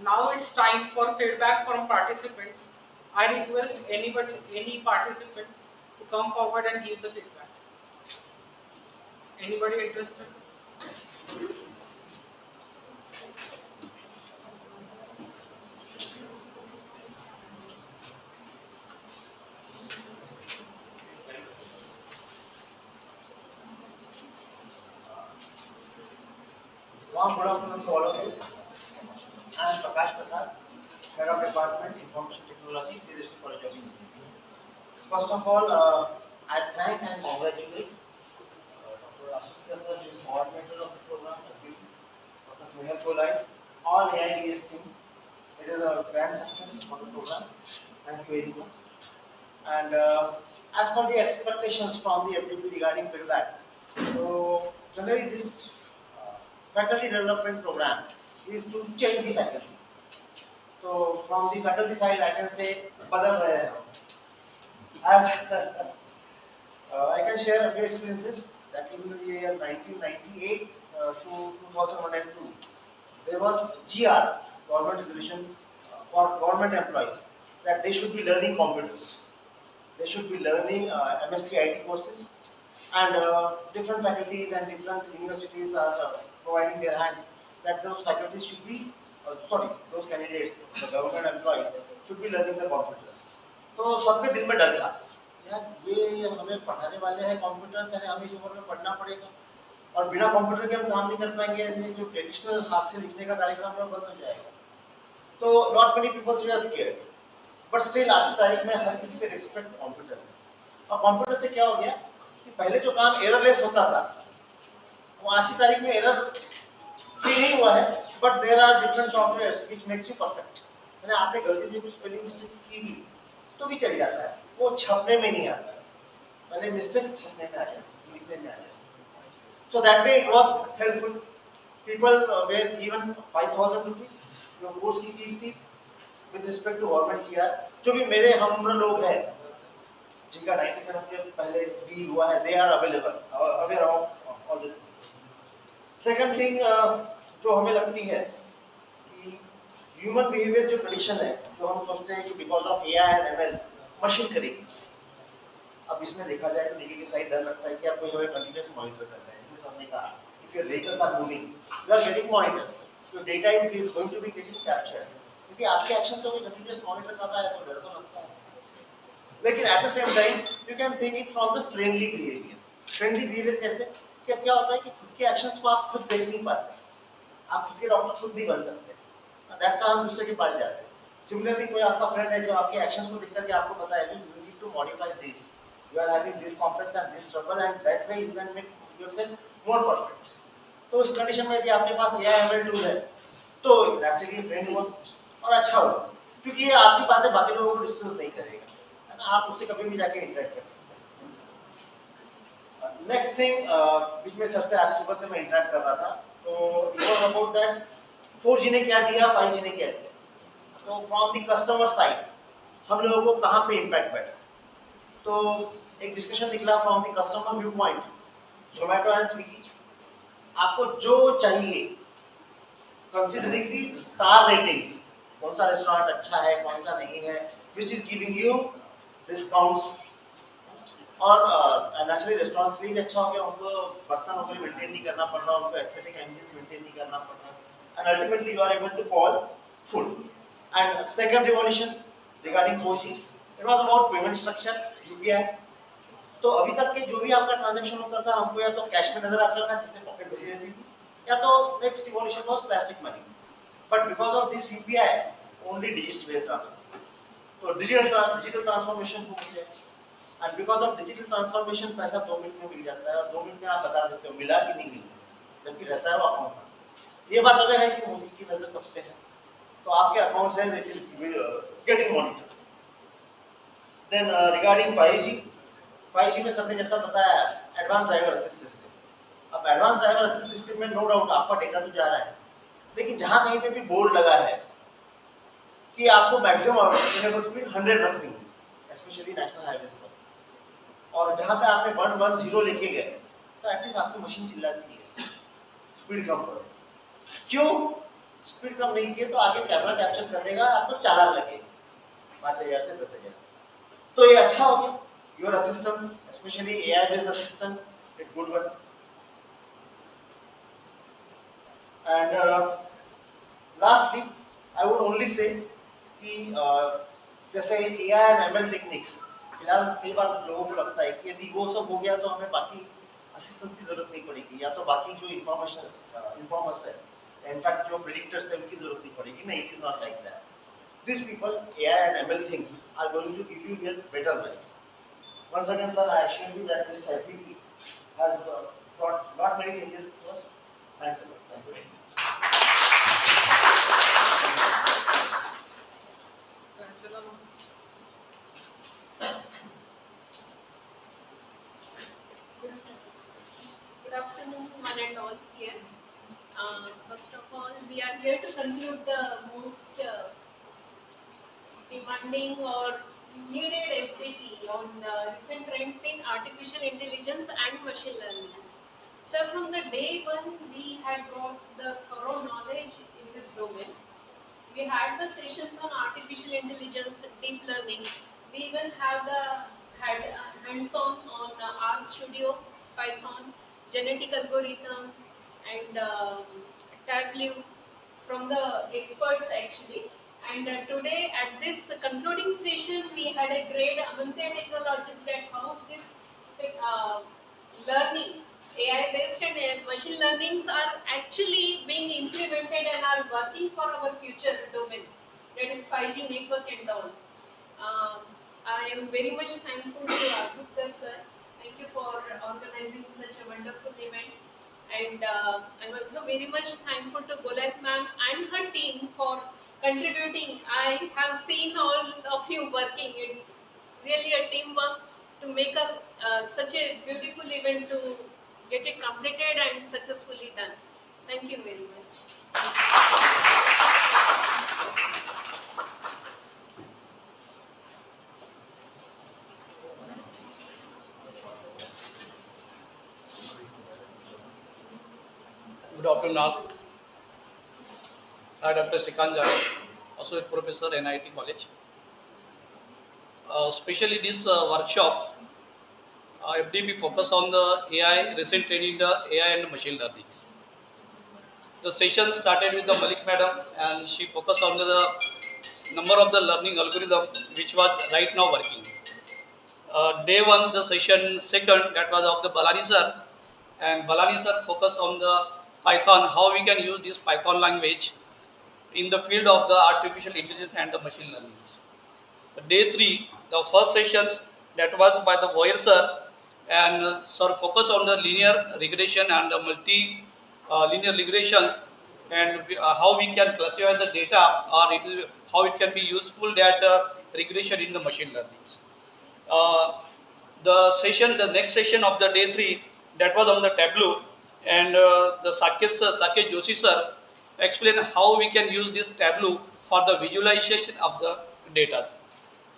Now it's time for feedback from participants. I request any participant to come forward and give the feedback. Anybody interested? Warm good afternoon to all of you. I am Prakash Prasad, Head of Department Information Technology, Priyadarshini College of Engineering. First of all, I thank and congratulate Dr. Ashish sir, the coordinator of the program, Dr. Snehal Kolai, all AIDS team. It is a grand success for the program. Thank you very much. And as per the expectations from the FDP regarding feedback, so generally this faculty development program is to change the faculty. So from the faculty side, I can say बदल रहे हैं हम. As I can share a few experiences that in the year 1998 to 2002, there was GR, government resolution for government employees, that they should be learning computers. They should be learning MSc IT courses, and different faculties and different universities are providing their hands that those faculties should be, those candidates, the government employees should be learning the computers. तो सबके दिल में डर था यार ये हमें पढ़ाने वाले हैं कंप्यूटर्स यानी हमें इस उम्र में पढ़ना पड़ेगा और बिना कंप्यूटर के हम काम नहीं कर पाएंगे यानी जो ट्रेडिशनल हाथ से लिखने का कार्यक्रम है वो बंद हो जाएगा. तो not many peoples we are scared but still आज की तारीख में हर किसी के रिस्पेक्ट कंप्यूटर है. और कंप्यूटर से क्या हो गया कि पहले जो काम एररलेस होता था वो आज की तारीख में एरर फ्री नहीं हुआ है but there are different softwares which makes you perfect. यानी आपने गलती से कुछ स्पेलिंग मिस्टेक्स की भी तो भी चल जाता है, वो छपने में नहीं आता. पहले मिस्टेक्स छपने में आ जाती, लिखने में आ जाती. So that way it was helpful. People were given 5,000 rupees. जो कोर्स की फीस थी with respect to गवर्नमेंट किया. जो भी मेरे हम लोग हैं जिनका 97 के पहले भी हुआ है, they are available, aware of all these things. Second thing जो हमें लगती है कि ह्यूमन बिहेवियर जो प्रेडिक्शन है, जो हम सोचते हैं कि because of AI and ML machine करेगी. अब इसमें देखा जाए तो नेगेटिव साइड डर लगता है कि आप कोई हमें कंटिन्यूअस मॉनिटर कर रहे हैं. जैसे हमने कहा if your vehicles are moving you are getting monitor, your data is going to be getting captured. क्योंकि आपके एक्शंस को कोई कंटिन्यूअस मॉनिटर कर रहा है तो डर तो लगता है. लेकिन at the same time you can think it from the friendly behaviour. Friendly behaviour कैसे कि अब क्या होता है कि खुद के एक्शंस को आप खुद देख नहीं पाते, आप खुद के डॉक्टर खुद नहीं बन सकते. दैट्स व्हाई हम दूसरे के पास जाते हैं. सिमिलरली कोई आपका फ्रेंड है जो आपके एक्शंस को देख करके आपको बताए कि you need to modify this, you are having this complex and this trouble and that way you can make yourself more perfect. तो उस कंडीशन में यदि आपके पास AI ML टूल है तो नेचुरली फ्रेंड हुआ और अच्छा हुआ क्योंकि ये आपकी बातें बाकी लोगों को डिस्क्लोज नहीं करेगा, है ना. आप उससे कभी भी जाके इंटरेक्ट कर सकते हैं. नेक्स्ट थिंग which में सर से आज सुबह से मैं इंटरेक्ट कर रहा था तो it was about that 4G ने क्या दिया, 5G ने क्या दिया. तो फ्रॉम द कस्टमर साइड हम लोगों को कहाँ पे इम्पैक्ट बैठा तो एक डिस्कशन निकला from the customer view point. Zomato and Swiggy आपको जो चाहिए कंसीडरिंग द स्टार रेटिंग्स, कौन सा रेस्टोरेंट अच्छा है कौन सा नहीं है, which is giving you discounts. और नेचुरली रेस्टोरेंट्स के लिए भी अच्छा हो गया, उनको बर्तन वगैरह मेंटेन नहीं करना पड़ रहा, उनको एस्थेटिक एम्बियंस मेंटेन नहीं करना पड़ रहा, and ultimately you are able to call food. And second revolution regarding 4G it was about payment structure UPI. तो अभी तक के जो भी आपका ट्रांजैक्शन होता था हमको या तो कैश में नजर आता था जिससे पॉकेट भरी रहती थी या तो next revolution was plastic money. But because of this UPI only digits were transfer. तो डिजिटल ट्रांसफॉर्मेशन हो गया and because of digital transformation पैसा 2 मिनट में मिल जाता है और 2 मिनट में आप बता देते हो मिला कि नहीं मिला जबकि रहता है वो अकाउंट में. ये बात अलग है कि मोदी की नजर सब पे है तो आपके अकाउंट से it is getting monitor. Then regarding 5G में सबने जैसा बताया एडवांस ड्राइवर असिस्ट सिस्टम. अब एडवांस ड्राइवर असिस्ट सिस्टम में नो डाउट आपका डेटा तो जा रहा है लेकिन जहां कहीं पे भी बोर्ड लगा है कि आपको मैक्सिमम एक्सेप्टेबल स्पीड 100 रखनी है स्पेशली नेशनल हाईवेज पर और जहां पे आपने 110 लेके गए तो एटलीस्ट आपकी मशीन चिल्लाती है स्पीड कम करो. क्यों? स्पीड कम नहीं की तो आगे कैमरा कैप्चर करने का आपको चालान लगेगा 5,000 से 10,000। तो ये अच्छा हो गया, your assistance specially AI based assistance it good one. And lastly I would only say कि जैसे एआई एंड एमएल टेक्निक्स, फिलहाल कई बार लोगों को लगता है कि यदि वो सब हो गया तो हमें बाकी असिस्टेंस की जरूरत नहीं पड़ेगी, या तो बाकी जो इन्फॉर्मर्स है, इनफैक्ट जो प्रेडिक्टर्स है उनकी जरूरत नहीं पड़ेगी। नहीं, it is not like that. These people, AI and ML things, are going to give you a better life. Once again, sir, I assure you that this ChatGPT has brought not many changes to us. Thanks a lot. Thank you very much. Good afternoon, one and all here. First of all, we are here to conclude the most demanding or needed FDP on recent trends in artificial intelligence and machine learning. So from the day one, we had got the thorough knowledge in this domain. We had the sessions on artificial intelligence, deep learning. We even have the had hands-on on R Studio, Python, genetic algorithm, and Tableau from the experts actually. And today at this concluding session, we had a great AMANTYA technologies that how this uh, learning, AI-based and machine learnings are actually being implemented and are working for our future domain, that is 5G network and all. Um, I am very much thankful to Asukar sir. Thank you for organizing such a wonderful event. And I'm also very much thankful to Golat ma'am and her team for contributing. I have seen all of you working. It's really a teamwork to make such a beautiful event to get it completed and successfully done. Thank you very much. Good afternoon all. I am Dr. Srikant Jani, Associate Professor, NIT College. Especially this workshop, FDP focus on the AI, recent trend in the AI and machine learning. The session started with the Malik Madam and she focused on the number of the learning algorithm which was right now working. Day one, the session second, that was of the Balani sir, and Balani sir focused on the Python, how we can use this Python language in the field of the artificial intelligence and the machine learning. The day 3, the first sessions, that was by the Voyer sir, and sir focus on the linear regression and the multi linear regressions, and how we can classify the data, or how it can be useful that regression in the machine learning. Uh, the next session of the day 3, that was on the Tableau, and the Sakesh Joshi sir explained how we can use this Tableau for the visualization of the data.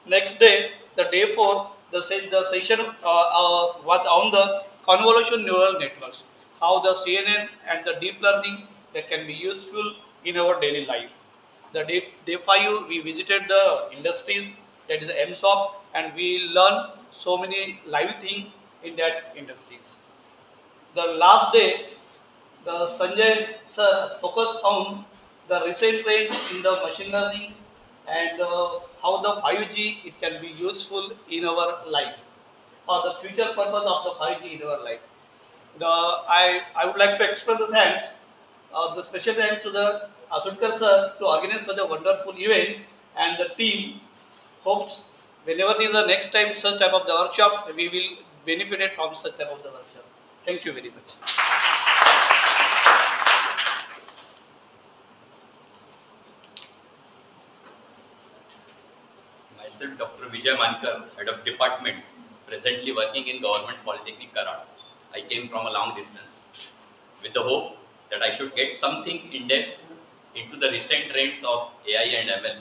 Next day, the day 4, the session was on the convolution neural networks, how the CNN and the deep learning that can be useful in our daily life. The day 5, we visited the industries, that is the MSOP, and we learned so many live things in that industries. The last day, the Sanjay sir focused on the recent trend in the machine learning and how the 5G it can be useful in our life, or the future purpose of the 5G in our life. I would like to express the thanks, the special thanks to the Asudkar sir to organize such a wonderful event, and the team hopes whenever there is the next time such type of the workshop, we will benefit from such type of the workshop. Thank you very much. Myself, Dr. Vijay Mankar, Head of Department, presently working in Government Polytechnic Karad. I came from a long distance with the hope that I should get something in depth into the recent trends of AI and ML.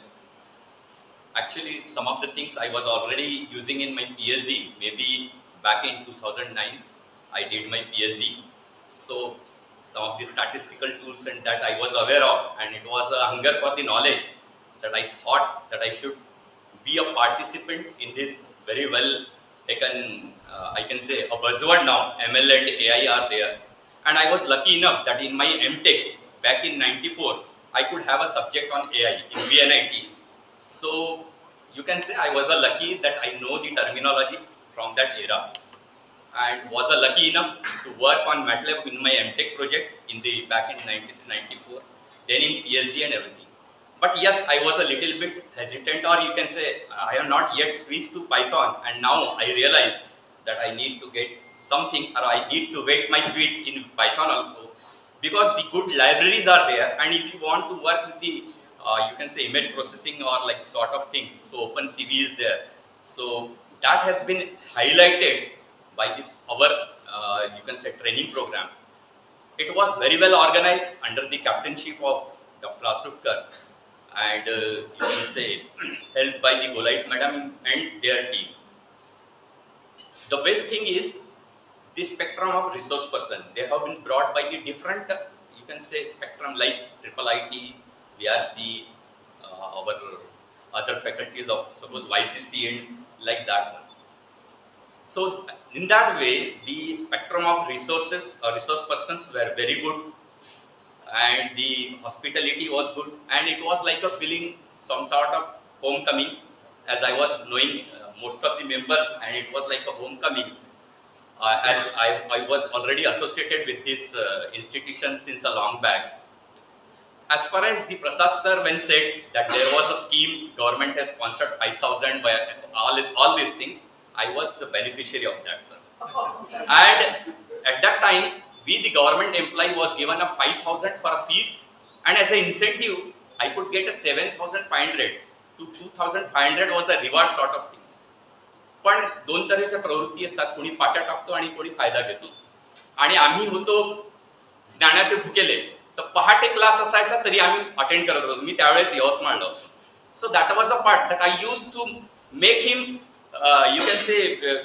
Actually, some of the things I was already using in my PhD, maybe back in 2009, I did my PhD. So some of the statistical tools and that I was aware of, and it was a hunger for the knowledge that I thought that I should be a participant in this very well taken, I can say a buzzword now, ML and AI are there. And I was lucky enough that in my MTech back in 94, I could have a subject on AI in VNIT. So you can say I was a lucky that I know the terminology from that era, and was a lucky enough to work on MATLAB in my MTech project in the back in 93-94, then in PhD and everything. But yes, I was a little bit hesitant, or you can say I have not yet switched to Python, and now I realize that I need to get something, or I need to wet my feet in Python also, because the good libraries are there, and if you want to work with the you can say image processing or like sort of things, so OpenCV is there. So that has been highlighted by this our you can say training program. It was very well organized under the captainship of Dr. Asukar, and you can say helped by the Golite madam and their team. The best thing is the spectrum of resource person. They have been brought by the different you can say spectrum like triple IT, VRC, our other faculties of suppose YCC and like that one. So in that way, the spectrum of resources or resource persons were very good, and the hospitality was good, and it was like a feeling some sort of homecoming, as I was knowing most of the members, and it was like a homecoming. As I was already associated with this institution since a long back. As far as the Prasad sir when said that there was a scheme, government has sponsored 5,000 by all these things, I was the beneficiary of that, sir. And at that time, we the government employee was given a 5,000 for a fees, and as an incentive, I could get a 7,500 to 2,500 was a reward sort of things. पण दोन तऱ्हेच्या प्रवृत्ती असतात, कोणी पाट्या टाकतो आणि कोणी फायदा घेतो. आणि आम्ही होतो ज्ञानाचे भुकेले, तर पहाटे क्लास असायचा तरी आम्ही अटेंड करत होतो. मी त्यावेळेस यवतमाळला होतो. So that was a part that I use to make him you can say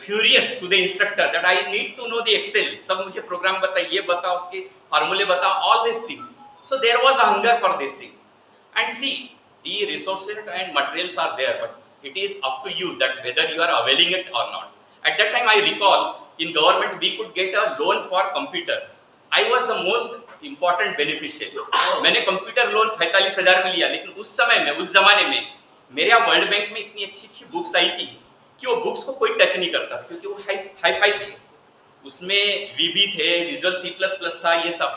furious to the instructor that I need to know the Excel. सब मुझे प्रोग्राम बताइए, ये बताओ, उसके फार्मूले बताओ, all these things. So there was a hunger for these things. And see, the resources and materials are there, but it is up to you that whether you are availing it or not. At that time I recall in government we could get a loan for computer. I was the most important beneficiary. मैंने computer loan 45,000 में लिया, लेकिन उस समय में उस जमाने में मेरे वर्ल्ड बैंक में इतनी अच्छी बुक्स आई थी कि वो बुक्स को कोई टच नहीं करता, क्योंकि वो हाई फाई थे, उसमें वीबी थे, विजुअल C++ था, ये सब.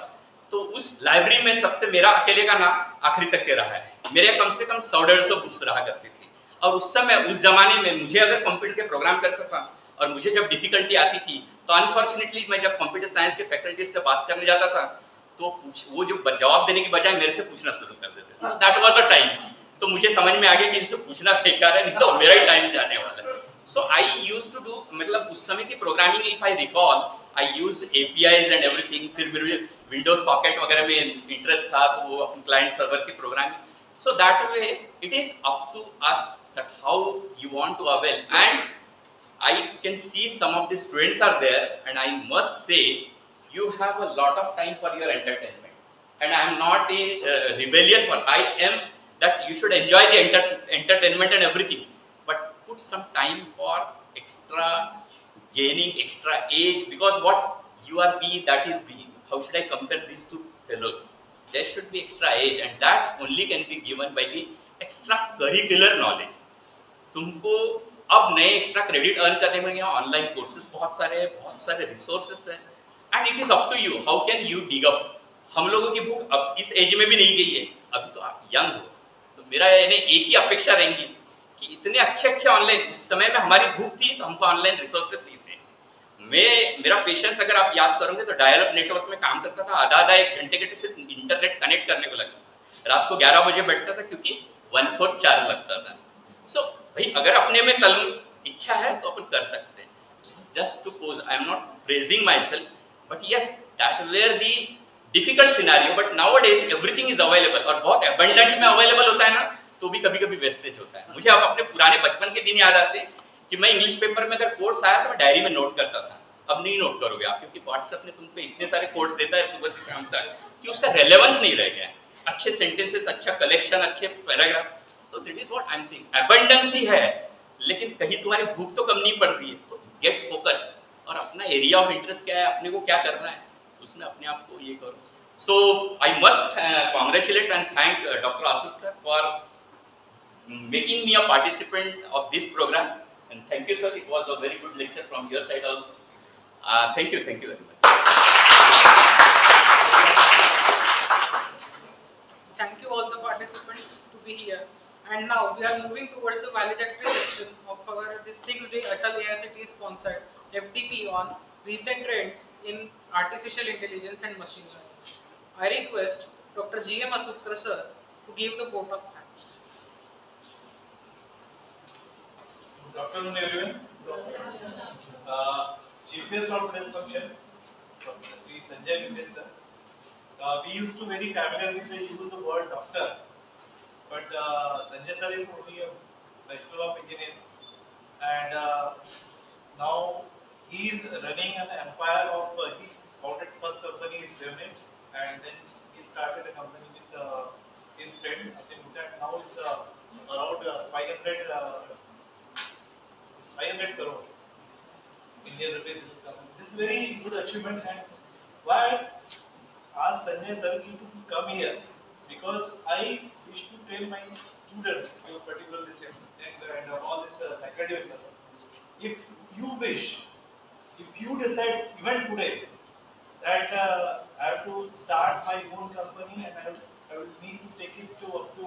तो उस लाइब्रेरी में सबसे मेरा अकेले का नाम आखिरी तक के रहा है. मेरे कम से कम 100-150 बुक्स रहा करती थी. और उस समय उस जमाने में मुझे अगर कंप्यूटर के प्रोग्राम करता था और मुझे जब डिफिकल्टी आती थी, तो अनफॉर्चुनेटली मैं जब कंप्यूटर साइंस के फैकल्टी से बात करने जाता था, तो वो जो जवाब देने की बजाय मेरे से पूछना शुरू कर देते. That was a time. तो मुझे समझ में आ गया कि इनसे पूछना बेकार है, नहीं तो मेरा ही टाइम जाने वाला है. So I used to do, मतलब उस समय की programming, if I recall, I used APIs and everything. फिर मेरे Windows socket वगैरह में इंटरेस्ट था, तो वो अपने क्लाइंट सर्वर की programming. So that way, it is up to us that how you want to avail. And I can see some of the students are there, and I must say, you have a lot of time for your entertainment. And I am not a rebellion for. I am that you should enjoy the entertainment and everything. Put some time for extra gaining extra age, because what you are be, that is be. How should I compare these two fellows? There should be extra age, and that only can be given by the extra curricular knowledge. तुमको अब नए extra credit earn करने में यहाँ online courses बहुत सारे resources हैं, and it is up to you how can you dig up. हम लोगों की भूख अब इस एज में भी नहीं गई है, अभी तो आप यंग हो, तो मेरा एक ही अपेक्षा रहेंगी कि इतने अच्छे ऑनलाइन, उस समय में हमारी भूख थी तो हमको ऑनलाइन रिसोर्सेस नहीं थे. मेरा पेशेंस अगर आप याद करोगे तो डायल अप नेटवर्क में काम करता था, आधा 1 घंटे के सिर्फ इंटरनेट कनेक्ट करने को लगता था. रात को 11 बजे बैठता था क्योंकि 1/4 चार्ज लगता था. सो भाई अगर अपने में इच्छा है तो अपन कर सकते हैं. Just to pose, I am not praising myself, but yes that were the difficult scenario. But nowadays everything is available, और बहुत अबंडेंट में अवेलेबल होता है ना, तो भी कभी वेस्टेज होता है. मुझे अब अपने पुराने बचपन के दिन याद आते हैं कि मैं इंग्लिश पेपर में अगर कोट्स आया तो मैं डायरी में नोट करता था. अब नहीं नोट करोगे आप, क्योंकि व्हाट्सएप ने तुमको इतने सारे कोड्स देता है सुबह से शाम तक कि उसका रेलेवेंस नहीं रह गया है। अच्छे सेंटेंसेस, अच्छा कलेक्शन, अच्छे paragraph, so that is what I am saying. Abundance ही है, लेकिन कहीं तुम्हारी भूख तो कम नहीं पड़ रही है। तो गेट फोकस्ड और अपना एरिया ऑफ इंटरेस्ट क्या है, अपने को क्या करना है, उसमें अपने आप को ये करो। So I must congratulate and thank Dr. Asukar for making me a participant of this program, and thank you sir, it was a very good lecture from your side also. Thank you very much. Thank you all the participants to be here. And now we are moving towards the valedictory section of our this 6-day Atal AICTE sponsored FDP on recent trends in artificial intelligence and machine learning. I request Dr. G.M. Asukar sir to give the vote of thanks. Good afternoon, everyone. Chief guest of today's function, Dr. Sri Sanjay Misen sir. We used to very familiarly use the word doctor, but Sanjay sir is only a Bachelor of Engineering, and now he is running an empire of. He founded first company is Remnant, and then he started a company with his friend Asim Gupta, and now it's around 500 crore Indian rupees is coming. This is very good achievement, and why ask Sanjay sir to come here, because I wish to tell my students, particularly this and all this academics, if you wish, if you decide even today that I have to start my own company and I will need to take it to up to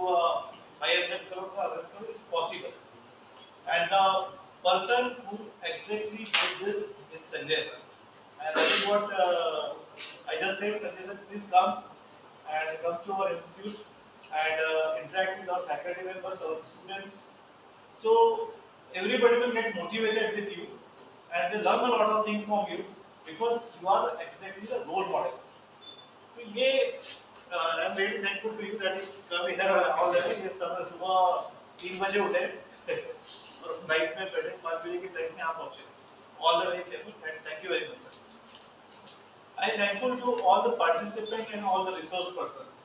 500 crore, 100 crore, it's possible. And the person who exactly did this is Sanjay sir. And that is what I just said. Sanjay sir, please come and come to our institute and interact with our faculty members, our students. So everybody will get motivated with you and they learn a lot of things from you because you are exactly the role model. So ये I am really thankful to you that you come here all the way. ये समय सुबह 3 बजे उठे और flight में बैठे 5 बजे की फ्लाइट से यहाँ पहुँचे. All the way thankful. Thank you very much, sir. I am thankful to all the participants and all the resource persons,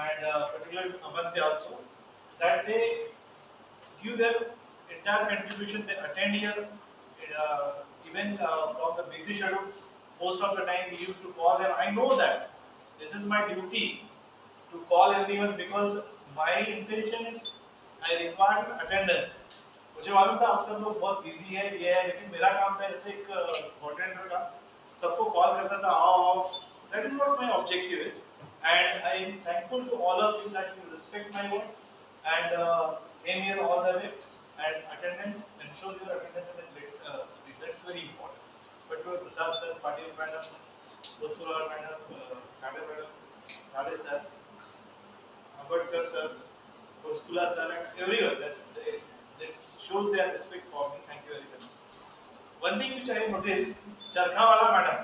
and particularly AMANTYA also, that they give their entire contribution. They attend here, even from the busy schedule. Most of the time we used to call them. I know that this is my duty to call everyone because my intention is I require attendance. मुझे मालूम था आप सब लोग बहुत busy है ये है, लेकिन मेरा काम था इसलिए एक कोऑर्डिनेटर का सबको कॉल करता था आओ आओ. That is what my objective is, and I am thankful to all of you that you respect my word and came here all the way and attended and showed your attendance in a great speed. That's very important. But to Prasad sir, Patil madam, Bhutpura madam, Khade madam, Khade sir, Ambedkar sir, Koskula sir, and everyone that shows their respect for me. Thank you very much. One thing which I noticed, Charkhawala madam.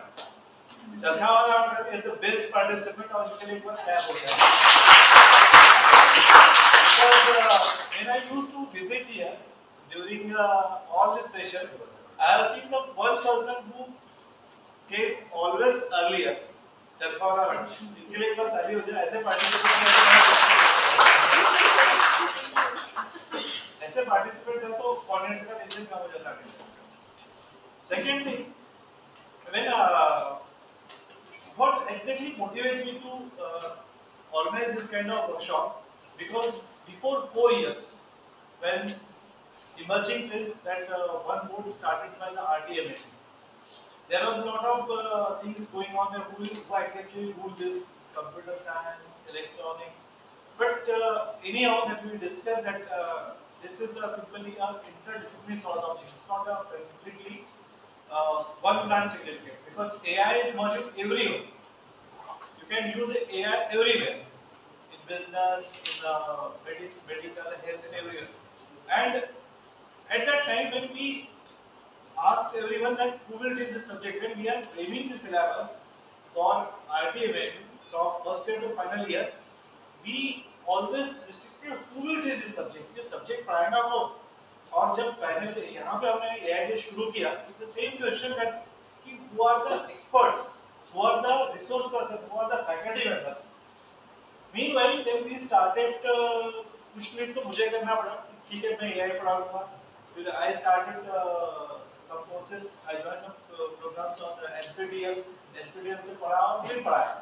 Charkhawala madam is the best participant और इसके लिए एक बार clap हो गया. Because when I used to visit here during all this session, I have seen the one person who came always earlier. Charkhawala madam. इसके लिए एक बार ताली हो जाए. ऐसे participant है तो coordinator का tension कम हो जाता है. Second thing, when what exactly motivated me to organize this kind of workshop, because before 4 years, when emerging fields that one board started by the RTMA, there was a lot of things going on there. Who exactly rule this? Computer science, electronics. But anyhow, that we discussed that this is simply an interdisciplinary sort of thing. It's not a completely one brand significant, because AI is merging everywhere. You can use AI everywhere, in business, in medical, health, and everywhere. And at that time, when we asked everyone that who will teach this subject, when we are framing the syllabus for RTMA from first year to final year, we always restricted who will teach this subject. ये subject पढ़ाएगा वो. और जब final यहाँ पे हमने AI शुरू किया, the same question that कि who are the experts, who are the resource person, who are the faculty members. Meanwhile, then we started कुछ लीड तो मुझे करना पड़ा, ठीक है मैं AI पढ़ाऊंगा. फिर I started some courses, I joined some programs on NPTEL से पढ़ा और फिर पढ़ाया.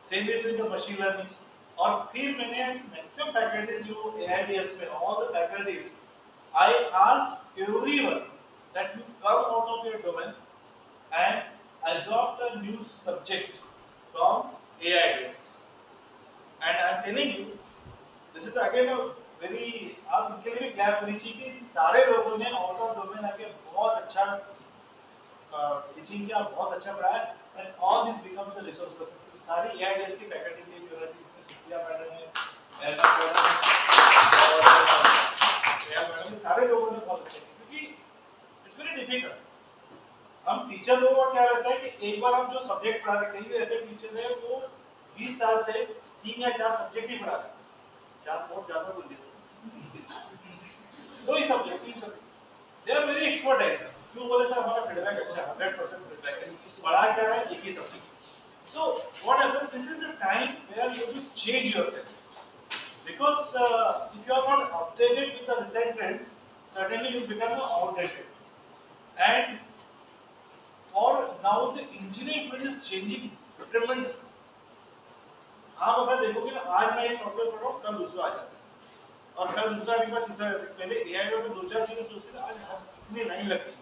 Same is with the machine learning. और फिर मैंने मैक्सिमम फैकल्टीज जो AIDS में all the faculties, I ask everyone that you come out of your domain and adopt a new subject from AIDS. And I am telling you, this is again a very आप इनके लिए भी clear होनी चाहिए कि सारे लोगों ने आउट ऑफ डोमेन आके बहुत अच्छा टीचिंग किया, बहुत अच्छा पढ़ाया, and all this becomes the resource person. तो सारी AIDS की फैकल्टी ने भी होना चाहिए, सुप्रिया मैडम है, एल्मा मैडम है और श्रेया मैडम है, सारे लोगों ने बहुत अच्छा किया क्योंकि इट्स वेरी डिफिकल्ट. हम टीचर लोगों का क्या रहता है कि एक बार हम जो सब्जेक्ट पढ़ा रहे हैं, ऐसे टीचर है वो 20 साल से 3 या 4 सब्जेक्ट ही पढ़ा रहे हैं. 4 बहुत ज्यादा बोल दिया, 2 ही subject, 3 subject, they are very expertise. क्यों बोले सर हमारा फीडबैक अच्छा है, 100% फीडबैक है, पढ़ा क्या है एक ही subject. So what happens, this is the time where you have to change yourself, because if you are not updated with the recent trends, certainly you become outdated. And for now the engineering field is changing tremendously. आप अगर देखोगे ना, आज मैं एक software पढ़ रहा हूँ, कल दूसरा आ जाता है और कल दूसरा आने के बाद तीसरा आ जाता है. पहले एआई में तो 2-4 चीजें सोचते थे, आज इतनी लाइन लगती है.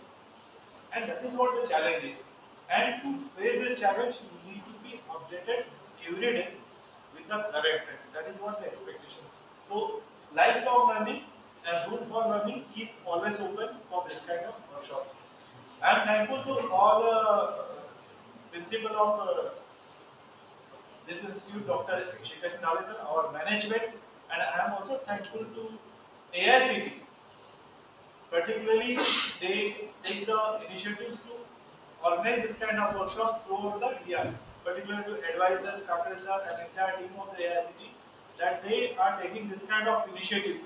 And that is what the challenge is. And to face this challenge, you need to be updated every day with the current trends. That is what the expectation is. So lifelong learning and room for learning keep always open for this kind of workshop. I am thankful to all principal of this institute, Dr. Shikash Nale sir, our management, and I am also thankful to AICT. Particularly, they take the initiatives to organize this kind of workshops throughout the India. Particularly to advisors, Dr. sir, and entire team of the AICT, that they are taking this kind of initiative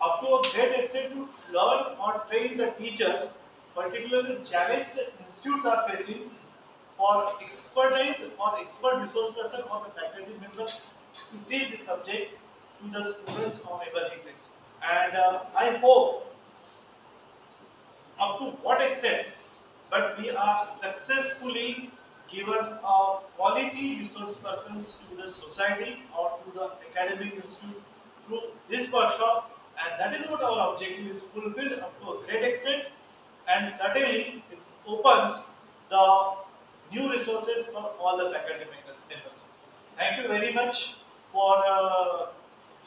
up to a great extent to learn or train the teachers, particularly the challenge that institutes are facing for expertise or expert resource person or the faculty members to teach this subject to the students of emerging trades. And I hope up to what extent, but we are successfully given a quality resource persons to the society or to the academic institute through this workshop, and that is what our objective is fulfilled up to a great extent, and certainly it opens the new resources for all the faculty members. Thank you very much for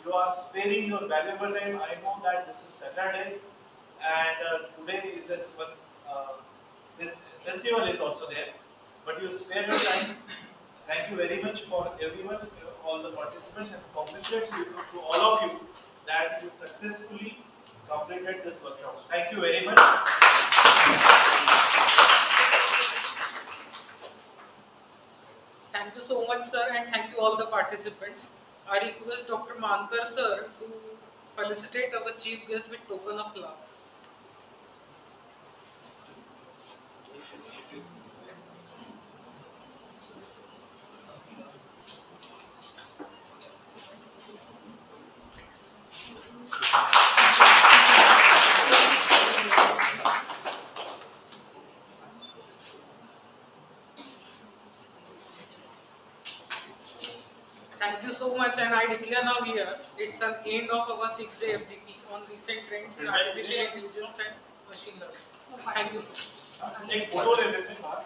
you are sparing your valuable time. I know that this is Saturday and today is the one, this festival is also there, but you spare your time. Thank you very much for everyone, all the participants, and congratulations to all of you that you successfully completed this workshop. Thank you very much. Thank you so much, sir, and thank you all the participants. I request Dr. Mankar, sir, to felicitate our chief guest with token of love. Thank you so much, and I declare now here it's an end of our 6-day FDP on recent trends in artificial intelligence and machine learning. Thank you so much. एक photo ले लेते हैं बाहर.